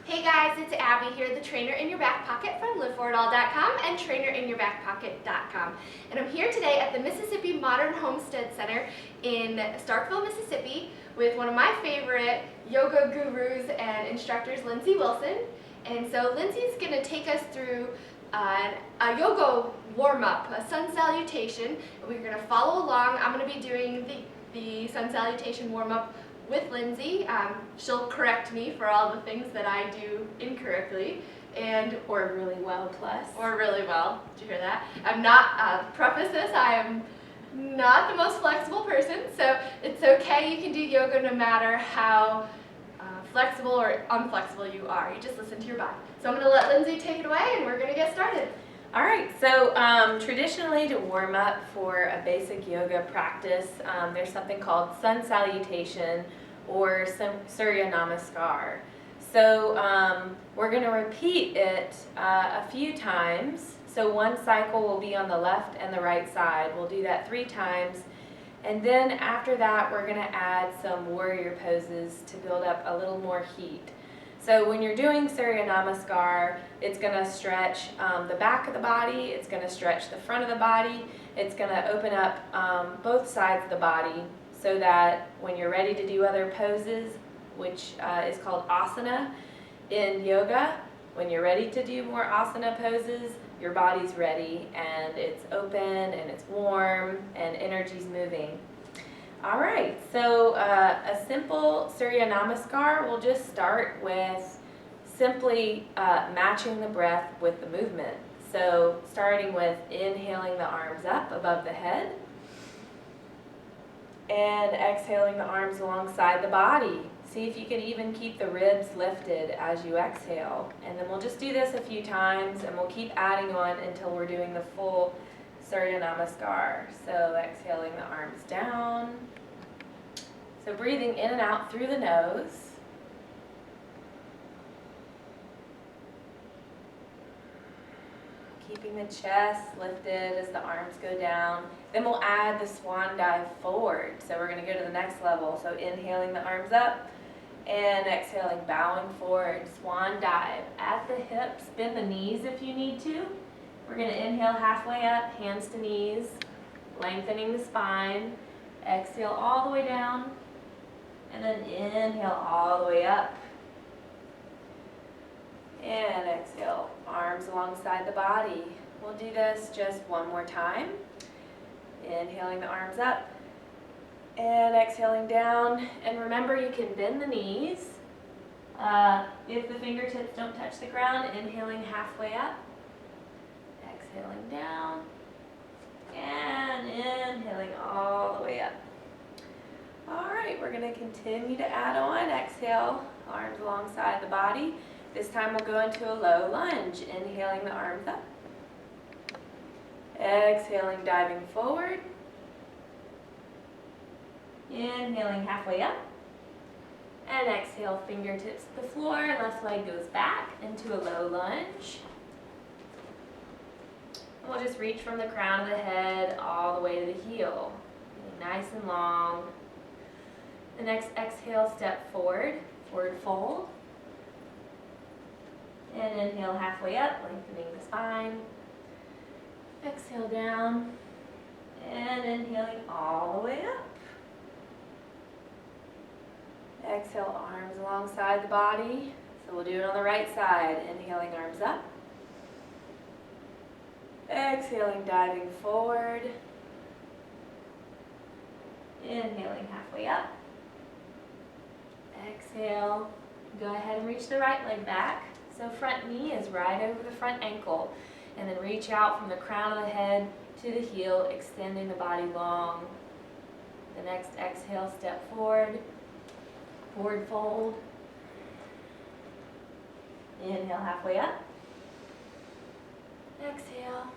Hey guys, it's Abby here, the trainer in your back pocket from liveforwardall.com and trainerinyourbackpocket.com. And I'm here today at the Mississippi Modern Homestead Center in Starkville, Mississippi with one of my favorite yoga gurus and instructors, Lindsay Wilson. And so Lindsay's going to take us through a yoga warm-up, a sun salutation. We're going to follow along. I'm going to be doing the sun salutation warm-up with Lindsay. She'll correct me for all the things that I do incorrectly, or really well plus. Or really well. Did you hear that? I'm not, preface this, I am not the most flexible person, so it's okay. You can do yoga no matter how flexible or unflexible you are. You just listen to your body. So I'm going to let Lindsay take it away and we're going to get started. All right, so traditionally to warm up for a basic yoga practice, there's something called sun salutation or Surya Namaskar. So we're going to repeat it a few times. So one cycle will be on the left and the right side. We'll do that 3 times. And then after that, we're going to add some warrior poses to build up a little more heat. So when you're doing Surya Namaskar, it's going to stretch the back of the body, it's going to stretch the front of the body, it's going to open up both sides of the body so that when you're ready to do other poses, which is called asana in yoga, when you're ready to do more asana poses, your body's ready and it's open and it's warm and energy's moving. All right, so a simple Surya Namaskar, we'll just start with simply matching the breath with the movement. So starting with inhaling the arms up above the head and exhaling the arms alongside the body. See if you can even keep the ribs lifted as you exhale. And then we'll just do this a few times and we'll keep adding on until we're doing the full Surya Namaskar. So exhaling the arms down. So breathing in and out through the nose. Keeping the chest lifted as the arms go down. Then we'll add the swan dive forward. So we're going to go to the next level. So inhaling the arms up and exhaling, bowing forward. Swan dive at the hips. Bend the knees if you need to. We're going to inhale halfway up, hands to knees, lengthening the spine. Exhale all the way down. And then inhale all the way up. And exhale, arms alongside the body. We'll do this just one more time. Inhaling the arms up and exhaling down. And remember, you can bend the knees. If the fingertips don't touch the ground, inhaling halfway up. Exhaling down. And inhaling all the way up. All right, we're going to continue to add on. Exhale, arms alongside the body. This time we'll go into a low lunge, inhaling the arms up. Exhaling, diving forward. Inhaling halfway up. And exhale, fingertips to the floor, left leg goes back into a low lunge. And we'll just reach from the crown of the head all the way to the heel. Nice and long. The next exhale, step forward, forward fold. And inhale halfway up, lengthening the spine. Exhale down. And inhaling all the way up. Exhale, arms alongside the body. So we'll do it on the right side. Inhaling, arms up. Exhaling, diving forward. Inhaling halfway up. Exhale. Go ahead and reach the right leg back. So front knee is right over the front ankle. And then reach out from the crown of the head to the heel, extending the body long. The next exhale, step forward. Forward fold. Inhale halfway up. Exhale.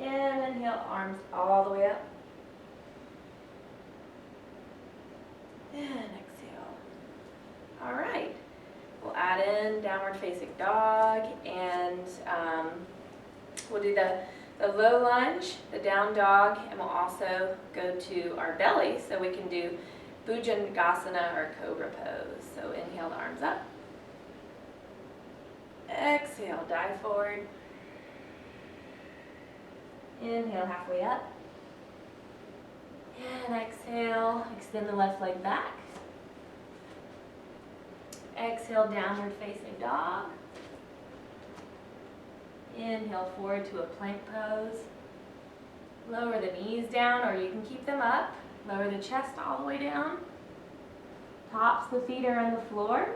And inhale, arms all the way up. And exhale. All right. We'll add in downward facing dog, and we'll do the low lunge, the down dog, and we'll also go to our belly so we can do Bhujangasana or cobra pose. So inhale the arms up. Exhale, dive forward. Inhale, halfway up. And exhale, extend the left leg back. Exhale, downward facing dog. Inhale, forward to a plank pose. Lower the knees down, or you can keep them up. Lower the chest all the way down. Tops the feet are on the floor.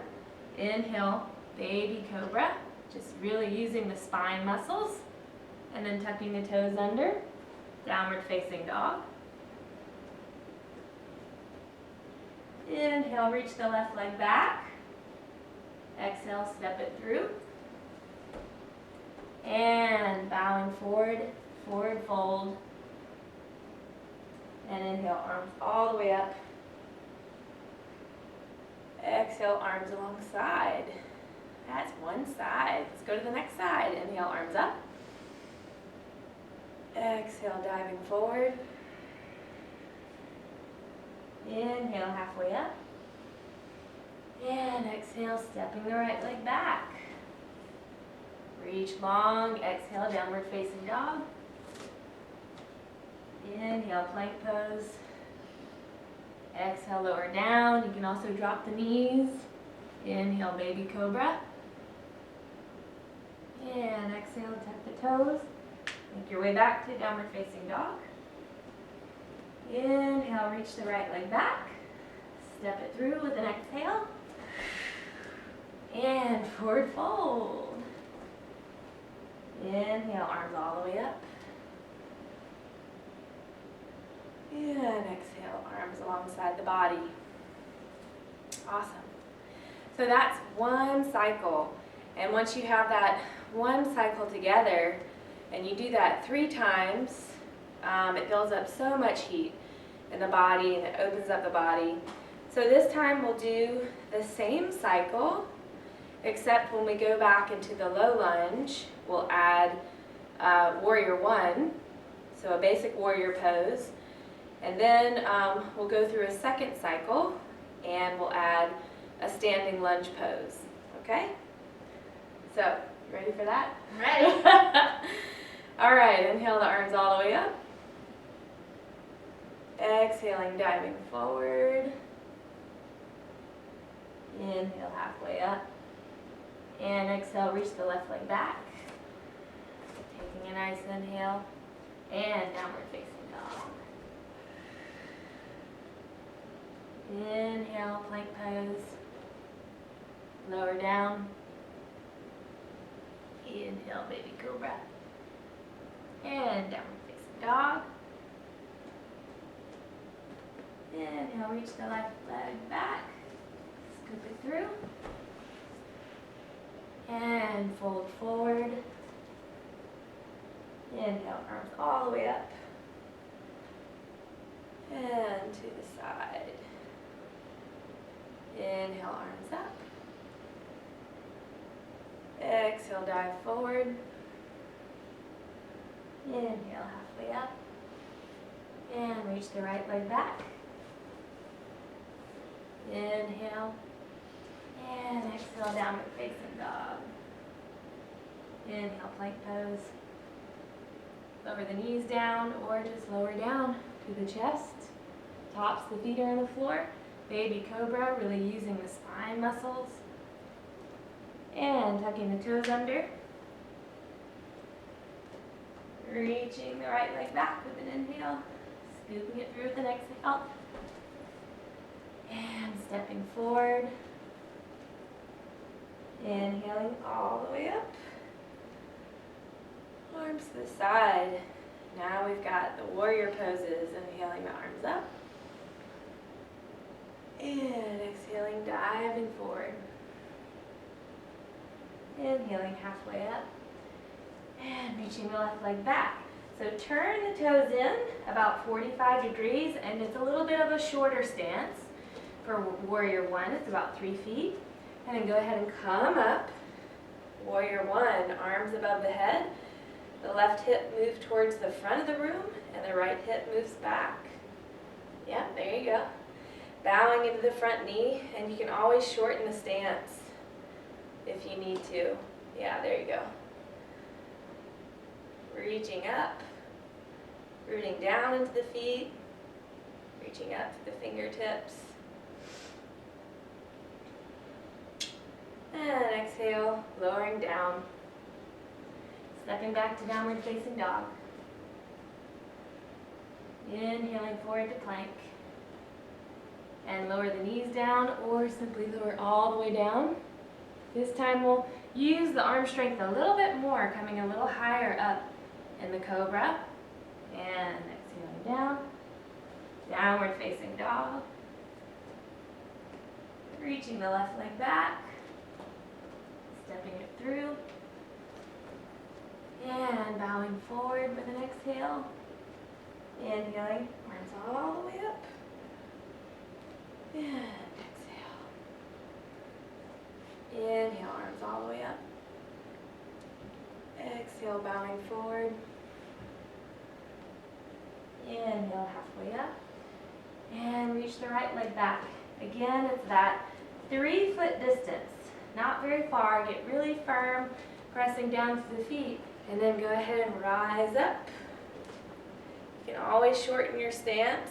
Inhale, baby cobra. Just really using the spine muscles. And then tucking the toes under. Downward facing dog. Inhale, reach the left leg back. Exhale, step it through. And bowing forward, forward fold. And inhale, arms all the way up. Exhale, arms alongside. That's one side. Let's go to the next side. Inhale, arms up. Exhale, diving forward. Inhale, halfway up. And exhale, stepping the right leg back. Reach long, exhale, downward facing dog. Inhale, plank pose. Exhale, lower down. You can also drop the knees. Inhale, baby cobra. And exhale, tuck the toes. Make your way back to downward facing dog. Inhale, reach the right leg back. Step it through with an exhale. And forward fold. Inhale, arms all the way up. And exhale, arms alongside the body. Awesome. So that's one cycle. And once you have that one cycle together, and you do that 3 times, it builds up so much heat in the body and it opens up the body. So this time we'll do the same cycle, except when we go back into the low lunge, we'll add warrior 1, so a basic warrior pose. And then we'll go through a second cycle and we'll add a standing lunge pose, okay? So, ready for that? I'm ready. All right, inhale the arms all the way up. Exhaling, diving forward. Inhale, halfway up. And exhale, reach the left leg back. Taking a nice inhale. And downward facing dog. Inhale, plank pose. Lower down. Inhale, baby cobra. And downward facing dog. Inhale, reach the left leg back. Scoop it through. And fold forward. Inhale, arms all the way up. And to the side. Inhale, arms up. Exhale, dive forward. Inhale, halfway up. And reach the right leg back. Inhale. And exhale, downward facing dog. Inhale, plank pose. Lower the knees down or just lower down to the chest. Tops the feet are on the floor. Baby cobra, really using the spine muscles. And tucking the toes under. Reaching the right leg back with an inhale. Scooping it through with an exhale. And stepping forward. Inhaling all the way up. Arms to the side. Now we've got the warrior poses. Inhaling the arms up. And exhaling, diving forward. Inhaling halfway up. And reaching the left leg back. So turn the toes in about 45 degrees, and it's a little bit of a shorter stance. For warrior 1, it's about 3 feet. And then go ahead and come up. Warrior 1, arms above the head. The left hip moves towards the front of the room, and the right hip moves back. Yeah, there you go. Bowing into the front knee, and you can always shorten the stance if you need to. Yeah, there you go. Reaching up, rooting down into the feet, reaching up to the fingertips. And exhale, lowering down. Stepping back to downward facing dog. Inhaling forward to plank. And lower the knees down or simply lower all the way down. This time we'll use the arm strength a little bit more, coming a little higher up in the cobra. And exhaling down. Downward facing dog. Reaching the left leg back. Stepping it through. And bowing forward with an exhale. Inhaling, arms all the way up. And exhale. Inhale, arms all the way up. Exhale, bowing forward. Inhale, halfway up. And reach the right leg back. Again, it's that 3-foot distance. Not very far. Get really firm, pressing down to the feet. And then go ahead and rise up. You can always shorten your stance.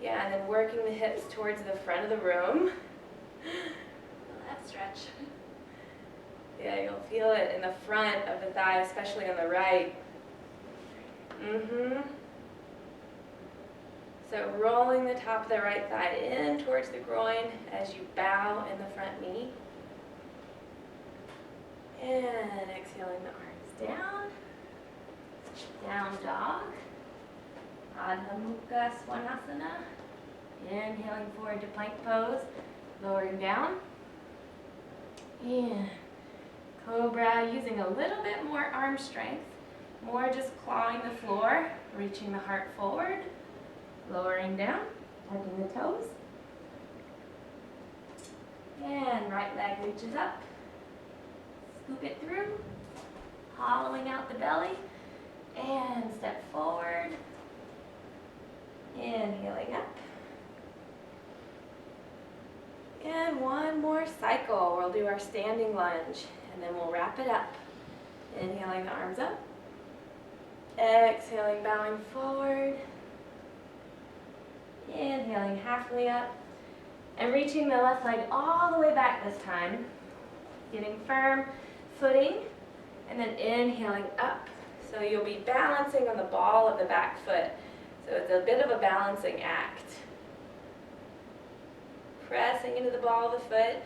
Yeah, and then working the hips towards the front of the room. That stretch. Yeah, you'll feel it in the front of the thigh, especially on the right. So rolling the top of the right thigh in towards the groin as you bow in the front knee. And exhaling the arms down. Down dog. Adho Mukha Svanasana. Inhaling forward to plank pose. Lowering down. And cobra, using a little bit more arm strength. More just clawing the floor. Reaching the heart forward. Lowering down. Tucking the toes. And right leg reaches up. Scoop it through, hollowing out the belly, and step forward, inhaling up. And one more cycle. We'll do our standing lunge, and then we'll wrap it up. Inhaling the arms up, exhaling, bowing forward, inhaling halfway up, and reaching the left leg all the way back this time, getting firm footing, and then inhaling up. So you'll be balancing on the ball of the back foot. So it's a bit of a balancing act. Pressing into the ball of the foot,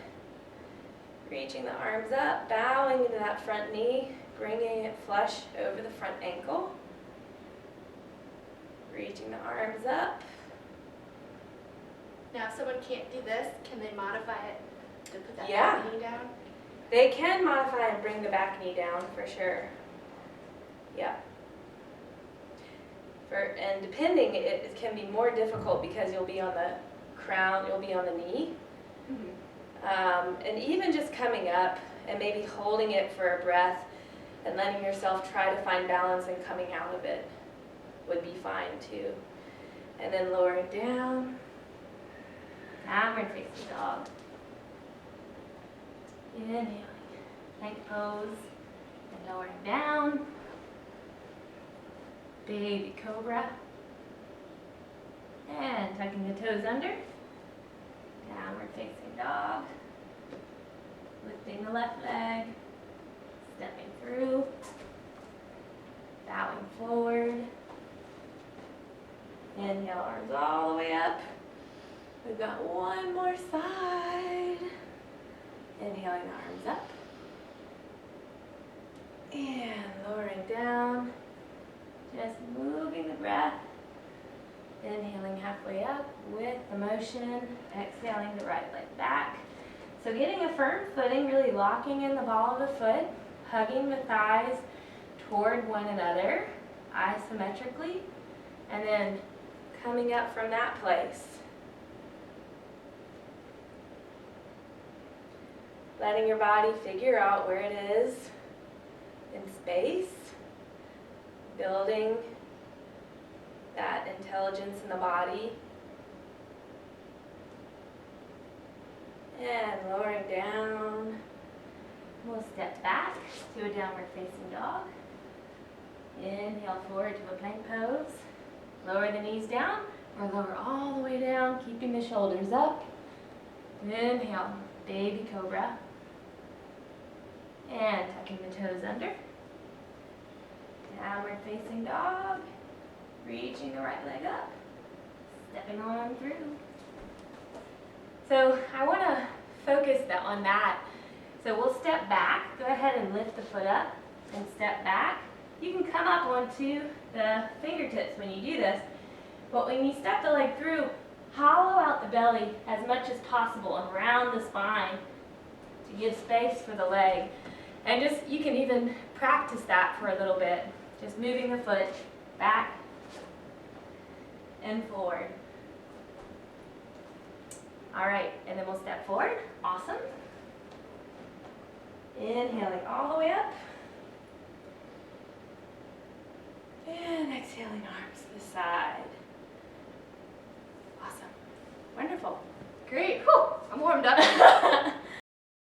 reaching the arms up, bowing into that front knee, bringing it flush over the front ankle. Reaching the arms up. Now, if someone can't do this, can they modify it to put that Yeah. knee down? They can modify and bring the back knee down for sure. Yeah. And depending, it can be more difficult because you'll be on the crown, you'll be on the knee. And even just coming up and maybe holding it for a breath and letting yourself try to find balance and coming out of it would be fine too. And then lowering down. Downward facing dog. Inhaling, plank pose, and lowering down. Baby cobra. And tucking the toes under. Downward facing dog. Lifting the left leg. Stepping through. Bowing forward. Inhale, arms all the way up. We've got one more side. Inhaling the arms up. And lowering down. Just moving the breath. Inhaling halfway up with the motion. Exhaling the right leg back. So getting a firm footing, really locking in the ball of the foot, hugging the thighs toward one another, isometrically, and then coming up from that place. Letting your body figure out where it is in space, building that intelligence in the body, and lowering down, We'll step back to a downward facing dog. Inhale forward to a plank pose. Lower the knees down or lower all the way down, keeping the shoulders up. Inhale, baby cobra. And tucking the toes under. Downward facing dog. Reaching the right leg up. Stepping on through. So I want to focus on that. So we'll step back. Go ahead and lift the foot up and step back. You can come up onto the fingertips when you do this. But when you step the leg through, hollow out the belly as much as possible and round the spine to give space for the leg. And just, you can even practice that for a little bit. Just moving the foot back and forward. All right, and then we'll step forward. Awesome. Inhaling all the way up. And exhaling arms to the side. Awesome. Wonderful. Great. Whew, I'm warmed up.